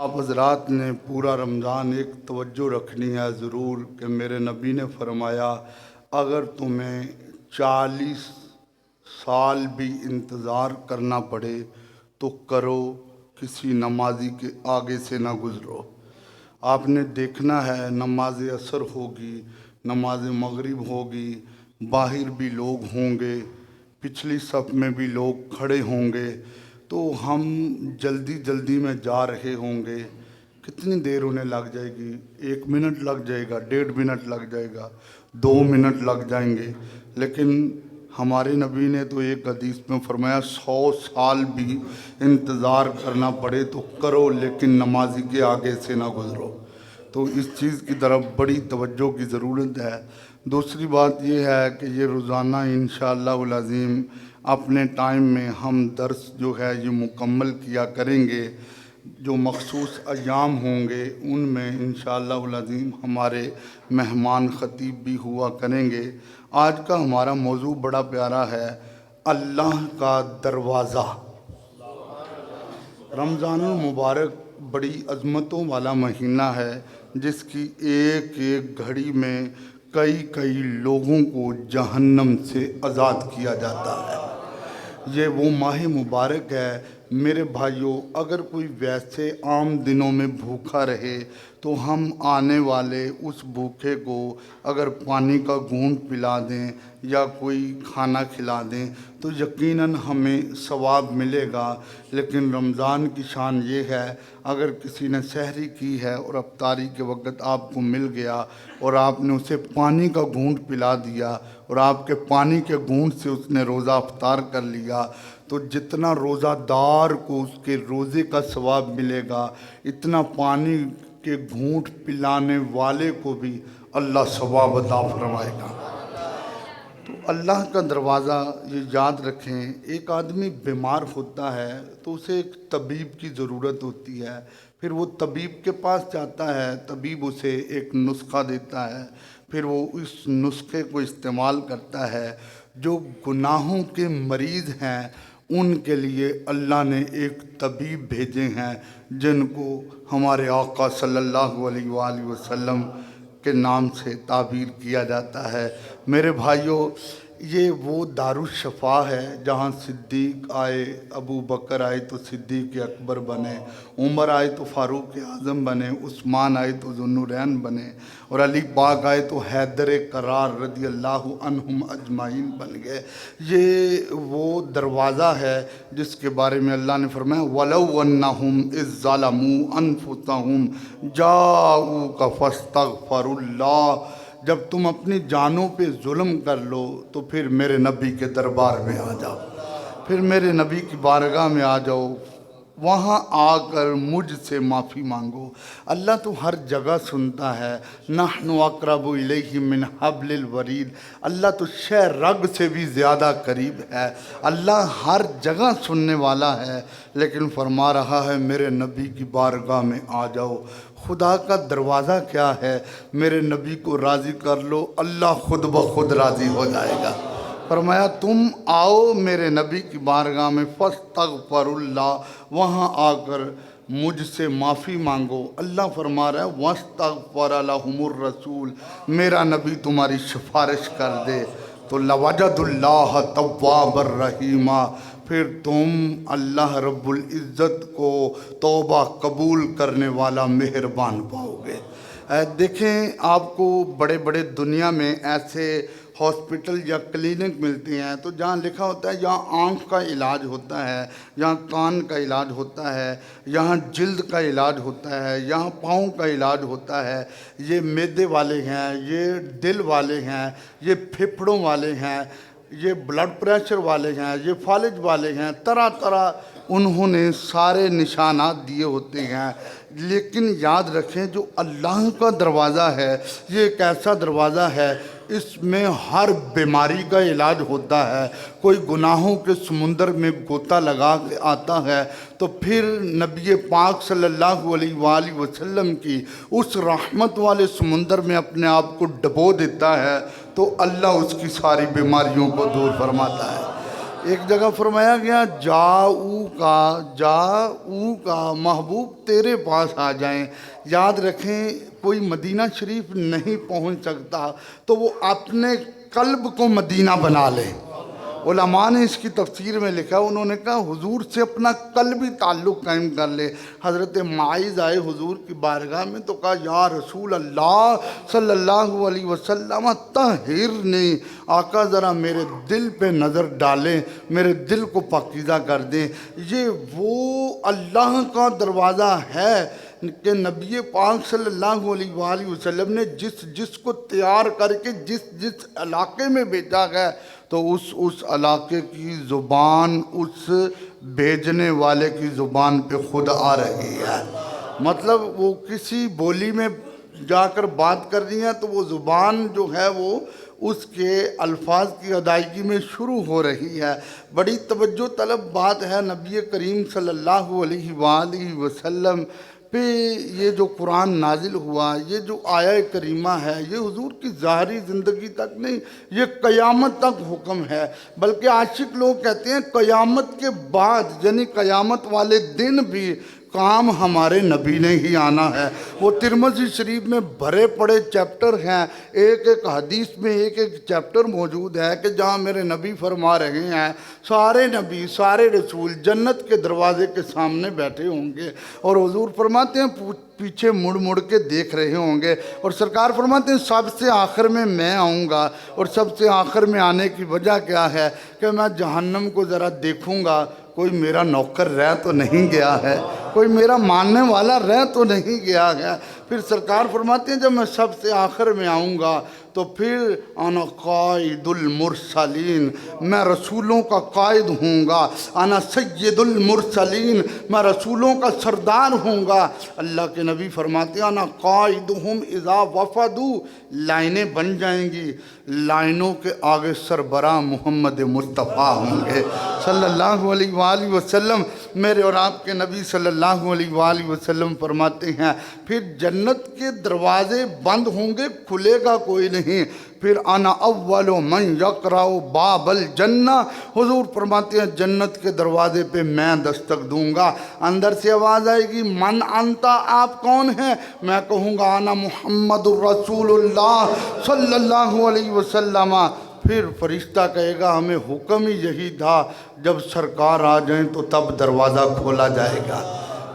آپ حضرات نے پورا رمضان ایک توجہ رکھنی ہے ضرور کہ میرے نبی نے فرمایا اگر تمہیں 40 سال بھی انتظار کرنا پڑے تو کرو، کسی نمازی کے آگے سے نہ گزرو۔ آپ نے دیکھنا ہے نماز عصر ہوگی، نماز مغرب ہوگی، باہر بھی لوگ ہوں گے، پچھلی صف میں بھی لوگ کھڑے ہوں گے، تو ہم جلدی جلدی میں جا رہے ہوں گے، کتنی دیر انہیں لگ جائے گی؟ 1 منٹ لگ جائے گا، 1.5 منٹ لگ جائے گا، 2 منٹ لگ جائیں گے، لیکن ہمارے نبی نے تو ایک حدیث میں فرمایا 100 سال بھی انتظار کرنا پڑے تو کرو، لیکن نمازی کے آگے سے نہ گزرو۔ تو اس چیز کی طرف بڑی توجہ کی ضرورت ہے۔ دوسری بات یہ ہے کہ یہ روزانہ انشاءاللہ العظیم اپنے ٹائم میں ہم درس جو ہے یہ مکمل کیا کریں گے۔ جو مخصوص ایام ہوں گے ان میں انشاءاللہ العظیم ہمارے مہمان خطیب بھی ہوا کریں گے۔ آج کا ہمارا موضوع بڑا پیارا ہے، اللہ کا دروازہ۔ رمضان المبارک بڑی عظمتوں والا مہینہ ہے جس کی ایک ایک گھڑی میں کئی لوگوں کو جہنم سے آزاد کیا جاتا ہے۔ یہ وہ ماہ مبارک ہے میرے بھائیوں، اگر کوئی ویسے عام دنوں میں بھوکا رہے تو ہم آنے والے اس بھوکے کو اگر پانی کا گھونٹ پلا دیں یا کوئی کھانا کھلا دیں تو یقیناً ہمیں ثواب ملے گا۔ لیکن رمضان کی شان یہ ہے، اگر کسی نے سحری کی ہے اور افطاری کے وقت آپ کو مل گیا اور آپ نے اسے پانی کا گھونٹ پلا دیا اور آپ کے پانی کے گھونٹ سے اس نے روزہ افطار کر لیا تو جتنا روزہ دار کو اس کے روزے کا ثواب ملے گا، اتنا پانی کے گھونٹ پلانے والے کو بھی اللہ ثواب عطا فرمائے گا۔ تو اللہ کا دروازہ یہ یاد رکھیں، ایک آدمی بیمار ہوتا ہے تو اسے ایک طبیب کی ضرورت ہوتی ہے، پھر وہ طبیب کے پاس جاتا ہے، طبیب اسے ایک نسخہ دیتا ہے، پھر وہ اس نسخے کو استعمال کرتا ہے۔ جو گناہوں کے مریض ہیں ان کے لیے اللہ نے ایک طبیب بھیجے ہیں جن کو ہمارے آقا صلی اللہ علیہ وآلہ وسلم کے نام سے تعبیر کیا جاتا ہے۔ میرے بھائیوں، یہ وہ دارالشفا ہے جہاں صدیق آئے، ابو بکر آئے تو صدیق اکبر بنے، عمر آئے تو فاروق اعظم بنے، عثمان آئے تو ذوالنورین بنے، اور علی پاک آئے تو حیدر کرار رضی اللہ عنہم اجمعین بن گئے۔ یہ وہ دروازہ ہے جس کے بارے میں اللہ نے فرمایا وَلَوْ أَنَّهُمْ إِذ ظَّلَمُوا أَنفُسَهُمْ جَاءُوكَ فَاسْتَغْفَرُوا اللَّهَ۔ جب تم اپنی جانوں پہ ظلم کر لو تو پھر میرے نبی کے دربار میں آ جاؤ، پھر میرے نبی کی بارگاہ میں آ جاؤ، وہاں آ کر مجھ سے معافی مانگو۔ اللہ تو ہر جگہ سنتا ہے، نحن اقرب الیہ من حبل الورید، اللہ تو شہ رگ سے بھی زیادہ قریب ہے۔ اللہ ہر جگہ سننے والا ہے، لیکن فرما رہا ہے میرے نبی کی بارگاہ میں آ جاؤ۔ خدا کا دروازہ کیا ہے؟ میرے نبی کو راضی کر لو، اللہ خود بخود راضی ہو جائے گا۔ فرمایا تم آؤ میرے نبی کی بارگاہ میں، فاستغفر اللہ، وہاں آ کر مجھ سے معافی مانگو۔ اللہ فرما رہا ہے واستغفر لہم الرسول، میرا نبی تمہاری سفارش کر دے تو لوجد اللہ توابا رحیما، پھر تم اللہ رب العزت کو توبہ قبول کرنے والا مہربان پاؤ گے۔ دیکھیں آپ کو بڑے بڑے دنیا میں ایسے ہاسپٹل یا کلینک ملتے ہیں تو جہاں لکھا ہوتا ہے یہاں آنکھ کا علاج ہوتا ہے، یہاں کان کا علاج ہوتا ہے، یہاں جلد کا علاج ہوتا ہے، یہاں پاؤں کا علاج ہوتا ہے، یہ معدے والے ہیں، یہ دل والے ہیں، یہ پھیپھڑوں والے ہیں، یہ بلڈ پریشر والے ہیں، یہ فالج والے ہیں، طرح طرح انہوں نے سارے نشانات دیے ہوتے ہیں۔ لیکن یاد رکھیں جو اللہ کا دروازہ ہے یہ ایک ایسا دروازہ ہے، اس میں ہر بیماری کا علاج ہوتا ہے۔ کوئی گناہوں کے سمندر میں غوطہ لگا کے آتا ہے تو پھر نبی پاک صلی اللہ علیہ وآلہ وسلم کی اس رحمت والے سمندر میں اپنے آپ کو ڈبو دیتا ہے تو اللہ اس کی ساری بیماریوں کو دور فرماتا ہے۔ ایک جگہ فرمایا گیا جاؤ کا محبوب تیرے پاس آ جائیں. یاد رکھیں کوئی مدینہ شریف نہیں پہنچ سکتا تو وہ اپنے قلب کو مدینہ بنا لے. علماء نے اس کی تفسیر میں لکھا، انہوں نے کہا حضور سے اپنا قلبی تعلق قائم کر لے. حضرت معاذ آئے حضور کی بارگاہ میں تو کہا یا رسول اللہ صلی اللہ علیہ وسلم طہرنی، آقا ذرا میرے دل پہ نظر ڈالیں، میرے دل کو پاکیزہ کر دیں. یہ وہ اللہ کا دروازہ ہے کہ نبی پاک صلی اللہ علیہ وآلہ وسلم نے جس کو تیار کر کے جس علاقے میں بھیجا گیا تو اس علاقے کی زبان اس بھیجنے والے کی زبان پہ خود آ رہی ہے. مطلب وہ کسی بولی میں جا کر بات کر رہی ہیں تو وہ زبان جو ہے وہ اس کے الفاظ کی ادائیگی میں شروع ہو رہی ہے. بڑی توجہ طلب بات ہے. نبی کریم صلی اللہ علیہ وآلہ وسلم پہ یہ جو قرآن نازل ہوا، یہ جو آیہ کریمہ ہے، یہ حضور کی ظاہری زندگی تک نہیں، یہ قیامت تک حکم ہے. بلکہ عاشق لوگ کہتے ہیں قیامت کے بعد یعنی قیامت والے دن بھی کام ہمارے نبی نے ہی آنا ہے. وہ ترمذی شریف میں بھرے پڑے چیپٹر ہیں، ایک حدیث میں ایک چیپٹر موجود ہے کہ جہاں میرے نبی فرما رہے ہیں سارے نبی سارے رسول جنت کے دروازے کے سامنے بیٹھے ہوں گے اور حضور فرماتے ہیں پیچھے مڑ کے دیکھ رہے ہوں گے اور سرکار فرماتے ہیں سب سے آخر میں آؤں گا. اور سب سے آخر میں آنے کی وجہ کیا ہے کہ میں جہنم کو ذرا دیکھوں گا، کوئی میرا نوکر رہ تو نہیں گیا ہے، کوئی میرا ماننے والا رہ تو نہیں گیا ہے. پھر سرکار فرماتے ہیں جب میں سب سے آخر میں آؤں گا تو پھر انا قائد المرسلین، میں رسولوں کا قائد ہوں گا. انا سید المرسلین، میں رسولوں کا سردار ہوں گا. اللہ کے نبی فرماتے ہیں انا قائدہم اذا وفدوا، لائنیں بن جائیں گی، لائنوں کے آگے سربراہ محمد مصطفیٰ ہوں گے صلی اللہ علیہ وآلہ وسلم. میرے اور آپ کے نبی صلی اللہ علیہ وآلہ وسلم فرماتے ہیں پھر جنت کے دروازے بند ہوں گے، کھلے گا کوئی نہیں. پھر انا اول من یقرع باب الجنہ، حضور فرماتے ہیں جنت کے دروازے پہ میں دستک دوں گا. اندر سے آواز آئے گی من انتا، آپ کون ہیں؟ میں کہوں گا انا محمد الرسول اللہ صلی اللہ علیہ وسلم. پھر فرشتہ کہے گا ہمیں حکم ہی یہی تھا جب سرکار آ جائیں تو تب دروازہ کھولا جائے گا.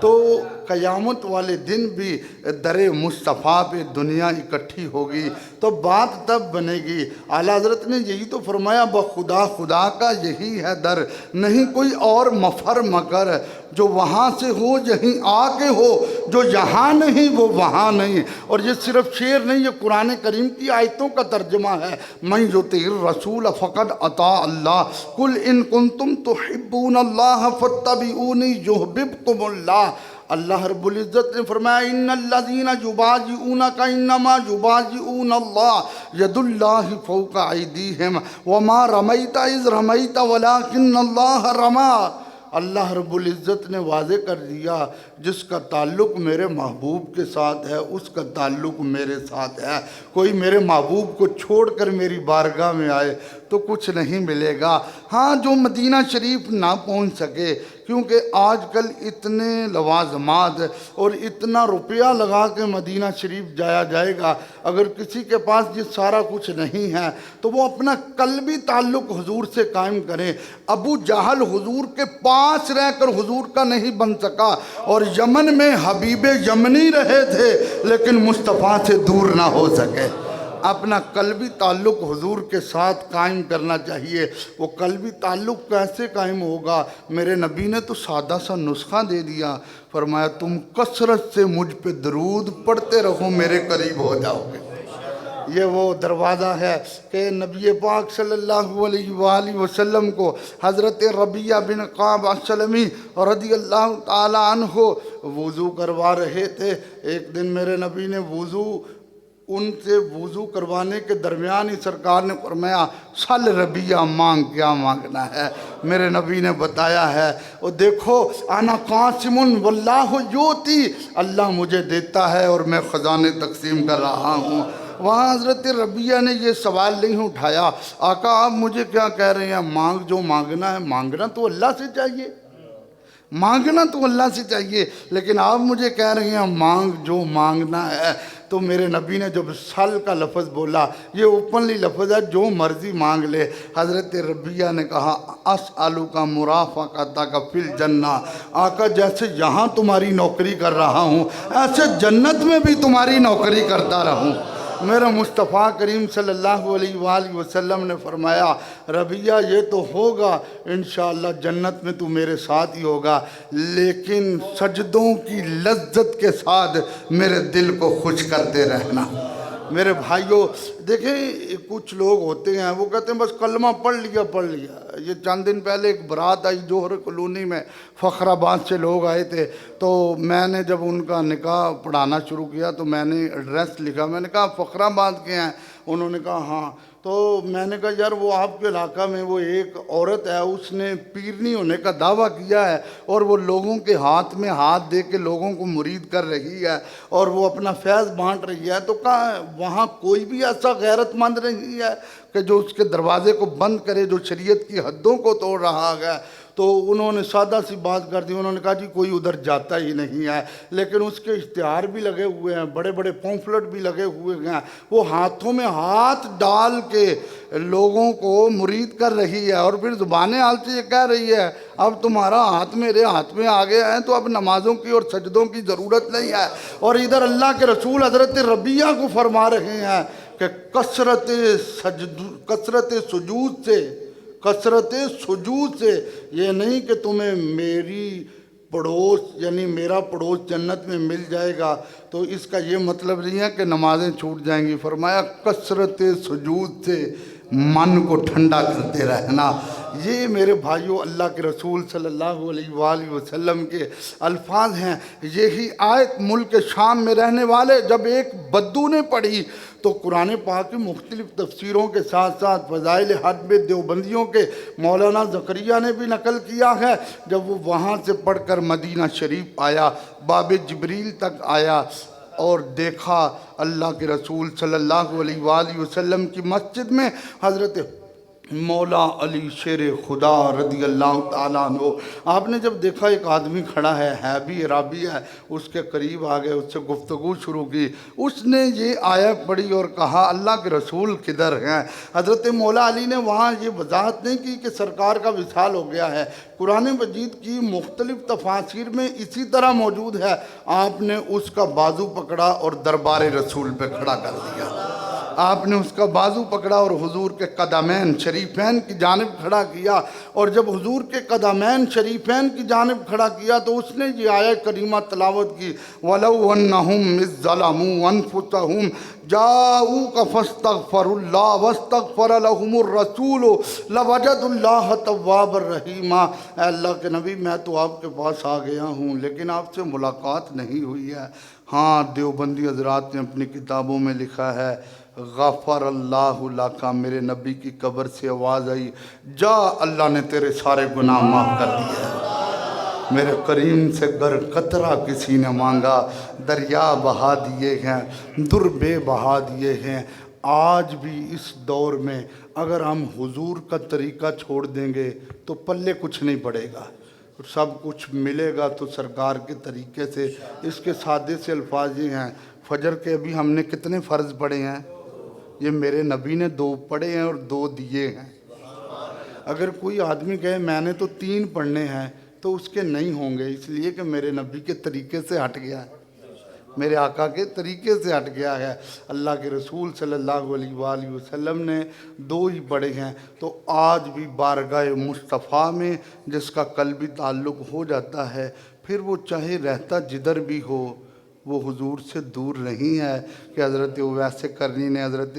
تو قیامت والے دن بھی در مصطفیٰ پہ دنیا اکٹھی ہوگی تو بات تب بنے گی. اعلیٰ حضرت نے یہی تو فرمایا بخدا خدا کا یہی ہے در، نہیں کوئی اور مفر مگر، جو وہاں سے ہو یہیں آ کے ہو، جو یہاں نہیں وہ وہاں نہیں. اور یہ صرف شعر نہیں، یہ قرآن کریم کی آیتوں کا ترجمہ ہے. من یطیع الرسول فقد اطاع اللہ، قل ان کنتم تحبون اللہ فاتبعونی یحببکم اللہ. اللہ رب العزت نے فرمایا ان الذین یبایعونک انما یبایعون اللہ ید اللہ فوق ایدیہم وما رمیت اذ رمیت ولکن اللہ رمی. اللہ رب العزت نے واضح کر دیا جس کا تعلق میرے محبوب کے ساتھ ہے اس کا تعلق میرے ساتھ ہے. کوئی میرے محبوب کو چھوڑ کر میری بارگاہ میں آئے تو کچھ نہیں ملے گا. ہاں جو مدینہ شریف نہ پہنچ سکے، کیونکہ آج کل اتنے لوازمات اور اتنا روپیہ لگا کے مدینہ شریف جایا جائے گا، اگر کسی کے پاس یہ سارا کچھ نہیں ہے تو وہ اپنا قلبی تعلق حضور سے قائم کریں. ابو جہل حضور کے پاس رہ کر حضور کا نہیں بن سکا اور یمن میں حبیب یمنی رہے تھے لیکن مصطفیٰ سے دور نہ ہو سکے. اپنا قلبی تعلق حضور کے ساتھ قائم کرنا چاہیے. وہ قلبی تعلق کیسے قائم ہوگا؟ میرے نبی نے تو سادہ سا نسخہ دے دیا، فرمایا تم کثرت سے مجھ پہ درود پڑھتے رہو میرے قریب ہو جاؤ گے. یہ وہ دروازہ ہے کہ نبی پاک صلی اللہ علیہ وآلہ وسلم کو حضرت ربیعہ بن کعب السلمی رضی اللہ تعالی عنہ وضو کروا رہے تھے. ایک دن میرے نبی نے ان سے وضو کروانے کے درمیان ہی سرکار نے فرمایا سل ربیعہ مانگ، کیا مانگنا ہے؟ میرے نبی نے بتایا ہے اور دیکھو انا قاسم واللہ یؤتی، اللہ مجھے دیتا ہے اور میں خزانے تقسیم کر رہا ہوں. وہاں حضرت ربیہ نے یہ سوال نہیں اٹھایا، آقا آپ مجھے کیا کہہ رہے ہیں، مانگ جو مانگنا ہے، مانگنا تو اللہ سے چاہیے، مانگنا تو اللہ سے چاہیے، لیکن آپ مجھے کہہ رہے ہیں مانگ جو مانگنا ہے۔ تو میرے نبی نے جب سل کا لفظ بولا، یہ اوپنلی لفظ ہے، جو مرضی مانگ لے۔ حضرت ربیہ نے کہا اسألک مرافقتک فی الجنہ، آقا جیسے یہاں تمہاری نوکری کر رہا ہوں ایسے جنت میں بھی تمہاری نوکری کرتا رہوں۔ میرا مصطفیٰ کریم صلی اللہ علیہ وآلہ وسلم نے فرمایا ربیہ یہ تو ہوگا انشاءاللہ جنت میں تو میرے ساتھ ہی ہوگا، لیکن سجدوں کی لذت کے ساتھ میرے دل کو خوش کرتے رہنا۔ میرے بھائیوں دیکھیں کچھ لوگ ہوتے ہیں وہ کہتے ہیں بس کلمہ پڑھ لیا۔ یہ چند دن پہلے ایک برات آئی جوہر کالونی میں، فخر آباد سے لوگ آئے تھے، تو میں نے جب ان کا نکاح پڑھانا شروع کیا تو میں نے ایڈریس لکھا، میں نے کہا فخر آباد کے ہیں؟ انہوں نے کہا ہاں۔ تو میں نے کہا یار وہ آپ کے علاقہ میں وہ ایک عورت ہے، اس نے پیرنی ہونے کا دعویٰ کیا ہے اور وہ لوگوں کے ہاتھ میں ہاتھ دے کے لوگوں کو مرید کر رہی ہے اور وہ اپنا فیض بانٹ رہی ہے، تو کہا وہاں کوئی بھی ایسا غیرت مند نہیں ہے کہ جو اس کے دروازے کو بند کرے، جو شریعت کی حدوں کو توڑ رہا ہے؟ تو انہوں نے سادہ سی بات کر دی، انہوں نے کہا جی کوئی ادھر جاتا ہی نہیں ہے، لیکن اس کے اشتہار بھی لگے ہوئے ہیں، بڑے بڑے پمفلٹ بھی لگے ہوئے ہیں، وہ ہاتھوں میں ہاتھ ڈال کے لوگوں کو مرید کر رہی ہے اور پھر زبان حال سے یہ کہہ رہی ہے اب تمہارا ہاتھ میرے ہاتھ میں آ گیا ہے تو اب نمازوں کی اور سجدوں کی ضرورت نہیں ہے۔ اور ادھر اللہ کے رسول حضرت ربیہ کو فرما رہے ہیں کہ کثرت سجود سے یہ نہیں کہ تمہیں میری پڑوس یعنی میرا پڑوس جنت میں مل جائے گا تو اس کا یہ مطلب نہیں ہے کہ نمازیں چھوٹ جائیں گی۔ فرمایا کثرت سجود سے من کو ٹھنڈا کرتے رہنا۔ یہ میرے بھائیوں اللہ کے رسول صلی اللہ علیہ وآلہ وسلم کے الفاظ ہیں۔ یہی آیت ملک شام میں رہنے والے جب ایک بدو نے پڑھی تو قرآن پاک کی مختلف تفسیروں کے ساتھ ساتھ فضائل حدب دیوبندیوں کے مولانا زکریا نے بھی نقل کیا ہے، جب وہ وہاں سے پڑھ کر مدینہ شریف آیا، باب جبریل تک آیا اور دیکھا اللہ کے رسول صلی اللہ علیہ وآلہ وسلم کی مسجد میں حضرت مولا علی شیر خدا رضی اللہ تعالیٰ عنہ، آپ نے جب دیکھا ایک آدمی کھڑا ہے بھی عرابی ہے، اس کے قریب آ گئے، اس سے گفتگو شروع کی، اس نے یہ آیت پڑھی اور کہا اللہ کے رسول کدھر ہیں؟ حضرت مولا علی نے وہاں یہ وضاحت نہیں کی کہ سرکار کا وصال ہو گیا ہے، قرآن مجید کی مختلف تفاسیر میں اسی طرح موجود ہے، آپ نے اس کا بازو پکڑا اور دربار رسول پہ کھڑا کر دیا، آپ نے اس کا بازو پکڑا اور حضور کے قدمین شریفین کی جانب کھڑا کیا، اور جب حضور کے قدمین شریفین کی جانب کھڑا کیا تو اس نے یہ آیت کریمہ تلاوت کی وَلَوْ أَنَّهُمْ إِذْ ظَلَمُوا أَنفُسَهُمْ جَاءُوكَ فَاسْتَغْفَرُوا اللَّهَ وَاسْتَغْفَرَ لَهُمُ الرَّسُولُ لَوَجَدُوا اللَّهَ تَوَّابًا رَحِيمًا۔ اے اللہ کے نبی میں تو آپ کے پاس آ گیا ہوں لیکن آپ سے ملاقات نہیں ہوئی ہے۔ ہاں دیوبندی حضرات نے اپنی کتابوں میں لکھا ہے غفر اللہ لکا، میرے نبی کی قبر سے آواز آئی جا اللہ نے تیرے سارے گناہ معاف کر دیے ہیں۔ میرے کریم سے گر قطرہ کسی نے مانگا دریا بہا دیے ہیں، در بے بہا دیے ہیں۔ آج بھی اس دور میں اگر ہم حضور کا طریقہ چھوڑ دیں گے تو پلے کچھ نہیں پڑے گا، سب کچھ ملے گا تو سرکار کے طریقے سے۔ اس کے سادے سے الفاظ یہ ہیں فجر کے ابھی ہم نے کتنے فرض پڑھے ہیں؟ یہ میرے نبی نے 2 پڑھے ہیں اور 2 دیے ہیں۔ اگر کوئی آدمی کہے میں نے تو 3 پڑھنے ہیں تو اس کے نہیں ہوں گے، اس لیے کہ میرے نبی کے طریقے سے ہٹ گیا ہے، میرے آقا کے طریقے سے ہٹ گیا ہے۔ اللہ کے رسول صلی اللہ علیہ وآلہ وسلم نے 2 ہی پڑھے ہیں، تو آج بھی بارگاہ مصطفیٰ میں جس کا قلبی تعلق ہو جاتا ہے پھر وہ چاہے رہتا جدھر بھی ہو وہ حضور سے دور نہیں ہے۔ کہ حضرت اویس کرنی نے حضرت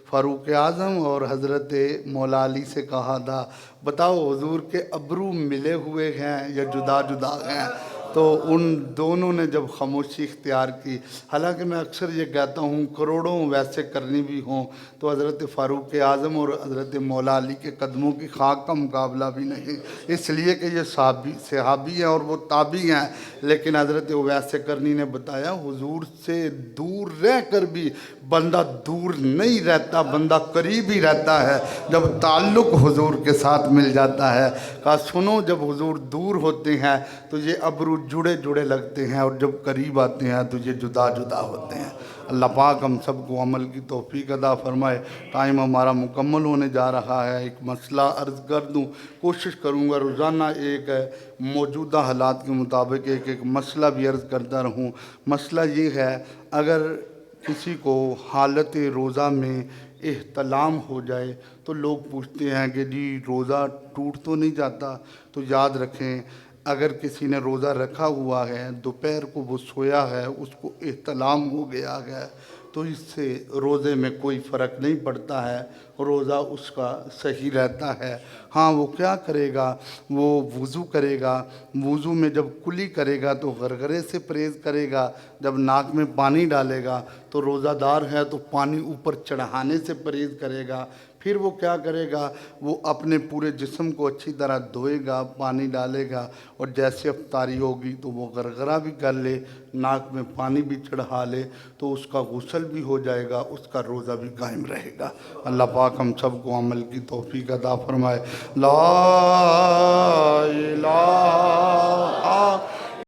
فاروق اعظم اور حضرت مولا علی سے کہا تھا بتاؤ حضور کے ابرو ملے ہوئے ہیں یا جدا جدا ہیں؟ تو ان دونوں نے جب خاموشی اختیار کی، حالانکہ میں اکثر یہ کہتا ہوں کروڑوں ویسے کرنی بھی ہوں تو حضرت فاروق اعظم اور حضرت مولا علی کے قدموں کی خاک کا مقابلہ بھی نہیں، اس لیے کہ یہ صحابی ہیں اور وہ تابعی ہیں۔ لیکن حضرت ویسے کرنی نے بتایا حضور سے دور رہ کر بھی بندہ دور نہیں رہتا، بندہ قریب ہی رہتا ہے جب تعلق حضور کے ساتھ مل جاتا ہے۔ کہا سنو، جب حضور دور ہوتے ہیں تو یہ ابرو جڑے جڑے لگتے ہیں، اور جب قریب آتے ہیں تو یہ جدا جدا ہوتے ہیں۔ اللہ پاک ہم سب کو عمل کی توفیق عطا فرمائے۔ ٹائم ہمارا مکمل ہونے جا رہا ہے، ایک مسئلہ عرض کر دوں، کوشش کروں گا روزانہ ایک موجودہ حالات کے مطابق ایک مسئلہ بھی عرض کرتا رہوں۔ مسئلہ یہ ہے، اگر کسی کو حالت روزہ میں احتلام ہو جائے تو لوگ پوچھتے ہیں کہ جی روزہ ٹوٹ تو نہیں جاتا؟ تو یاد رکھیں، اگر کسی نے روزہ رکھا ہوا ہے، دوپہر کو وہ سویا ہے، اس کو احتلام ہو گیا ہے، تو اس سے روزے میں کوئی فرق نہیں پڑتا ہے، روزہ اس کا صحیح رہتا ہے۔ ہاں وہ کیا کرے گا؟ وہ وضو کرے گا، وضو میں جب کلی کرے گا تو غرغرے سے پرہیز کرے گا، جب ناک میں پانی ڈالے گا تو روزہ دار ہے تو پانی اوپر چڑھانے سے پرہیز کرے گا۔ پھر وہ کیا کرے گا؟ وہ اپنے پورے جسم کو اچھی طرح دھوئے گا، پانی ڈالے گا، اور جیسے افطاری ہوگی تو وہ غرغرہ بھی کر لے، ناک میں پانی بھی چڑھا لے، تو اس کا غسل بھی ہو جائے گا، اس کا روزہ بھی قائم رہے گا۔ اللہ پاک ہم سب کو عمل کی توفیق عطا فرمائے۔ لا